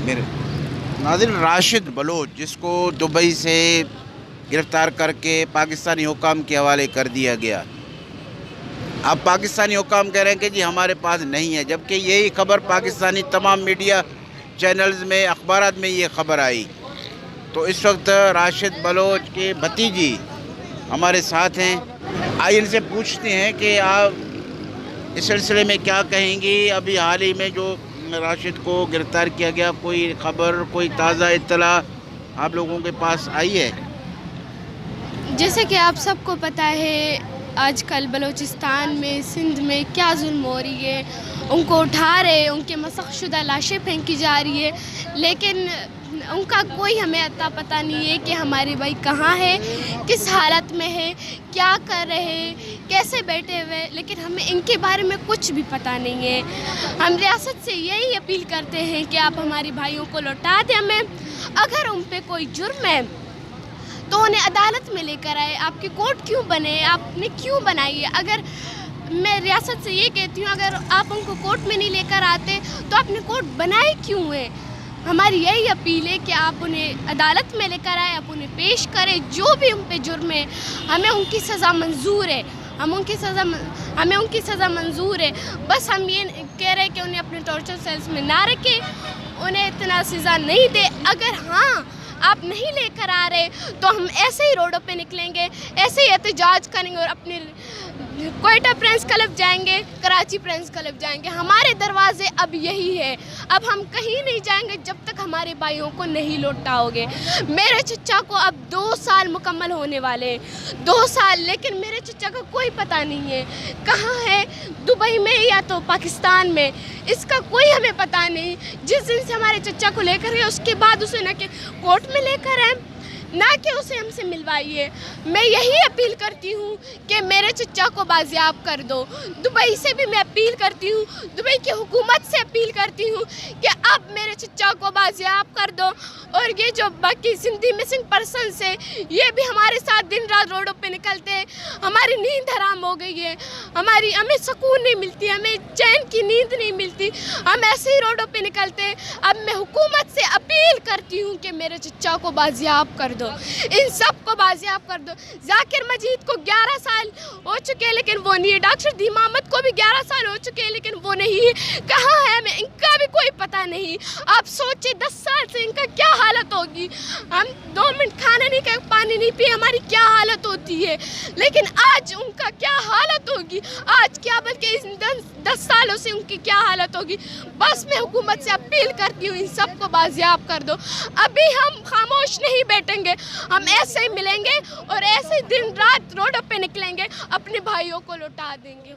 میرے ناظرین، راشد بلوچ جس کو دبئی سے گرفتار کر کے پاکستانی حکام کے حوالے کر دیا گیا، اب پاکستانی حکام کہہ رہے ہیں کہ جی ہمارے پاس نہیں ہے، جبکہ یہی خبر پاکستانی تمام میڈیا چینلز میں، اخبارات میں یہ خبر آئی۔ تو اس وقت راشد بلوچ کے بھتیجی ہمارے ساتھ ہیں، آئیے ان سے پوچھتے ہیں کہ آپ اس سلسلے میں کیا کہیں گی۔ ابھی حال ہی میں جو راشد کو گرفتار کیا گیا، کوئی خبر، کوئی تازہ اطلاع آپ لوگوں کے پاس آئی ہے؟ جیسے کہ آپ سب کو پتہ ہے آج کل بلوچستان میں، سندھ میں کیا ظلم ہو رہی ہے، ان کو اٹھا رہے، ان کے مسخ شدہ لاشیں پھینکی جا رہی ہے، لیکن ان کا کوئی ہمیں اتا پتہ نہیں ہے کہ ہمارے بھائی کہاں ہے، کس حالت میں ہے، کیا کر رہے ہیں، کیسے بیٹھے ہوئے، لیکن ہمیں ان کے بارے میں کچھ بھی پتہ نہیں ہے۔ ہم ریاست سے یہی اپیل کرتے ہیں کہ آپ ہمارے بھائیوں کو لوٹا دیں ہمیں، اگر ان پہ کوئی جرم ہے تو انہیں عدالت میں لے کر آئے۔ آپ کی کورٹ کیوں بنے، آپ نے کیوں بنائی ہے؟ اگر میں ریاست سے یہ کہتی ہوں، اگر آپ ان کو کورٹ میں نہیں لے کر آتے تو آپ نے کورٹ بنائی کیوں ہے؟ ہماری یہی اپیل ہے کہ آپ انہیں عدالت میں لے کر آئے، آپ انہیں پیش کریں، جو بھی ان پہ جرم ہے ہمیں ان کی سزا منظور ہے، ہمیں ان کی سزا منظور ہے۔ بس ہم یہ کہہ رہے ہیں کہ انہیں اپنے ٹارچر سیلز میں نہ رکھیں، انہیں اتنا سزا نہیں دے۔ اگر آپ نہیں لے کر آ رہے تو ہم ایسے ہی روڈوں پہ نکلیں گے، ایسے ہی احتجاج کریں گے اور اپنے کوئٹہ پریس کلب جائیں گے، کراچی پریس کلب جائیں گے۔ ہمارے دروازے اب یہی ہے، اب ہم کہیں نہیں جائیں گے جب تک ہمارے بھائیوں کو نہیں لوٹاؤ گے۔ میرے چچا کو اب 2 سال مکمل ہونے والے ہیں، 2 سال، لیکن میرے چچا کا کوئی پتہ نہیں ہے کہاں ہے، دبئی میں یا تو پاکستان میں، اس کا کوئی ہمیں پتہ نہیں۔ جس دن سے ہمارے چچا کو لے کر گئے اس کے بعد اسے نہ کہ کورٹ میں لے کر آئے، نہ کہ اسے ہم سے ملوائیے۔ میں یہی اپیل کرتی ہوں کہ میرے چچا کو بازیاب کر دو۔ دبئی سے بھی میں اپیل کرتی ہوں، دبئی کی حکومت سے اپیل کرتی ہوں کہ اب میرے چچا کو بازیاب کر دو، اور یہ جو باقی سندھی مسنگ پرسنس ہے یہ بھی ہمارے ساتھ دن رات روڈوں پہ نکلتے ہیں۔ ہماری نیند حرام ہو گئی ہے، ہمیں سکون نہیں ملتی، ہمیں چین کی نیند نہیں ملتی، ہم ایسے ہی روڈوں پہ نکلتے ہیں۔ اب میں حکومت سے اپیل کرتی ہوں کہ میرے چچا کو بازیاب کر دو، ان سب کو بازیاب کر دو۔ ذاکر مجید کو 11 سال ہو چکے لیکن وہ نہیں ہے، ڈاکٹر دیم احمد کو بھی 11 سال ہو چکے لیکن وہ نہیں ہے، کہاں ہے؟ ہمیں ان کا بھی کوئی پتہ نہیں۔ آپ سوچیں 10 سال سے ان کا کیا حالت ہوگی، ہم 2 منٹ کھانا نہیں کھائے، پانی نہیں پیے، ہماری کیا حالت ہوتی ہے، لیکن آج ان کا کیا حالت ہوگی، آج کیا بلکہ ان 10 سالوں سے ان کی کیا حالت ہوگی۔ بس میں حکومت سے اپیل کرتی ہوں ان سب کو بازیاب کر دو۔ ابھی ہم خاموش نہیں بیٹھیں گے، ہم ایسے ہی ملیں گے اور ایسے ہی دن رات روڈوں پہ نکلیں گے، اپنے بھائیوں کو لوٹا دیں گے۔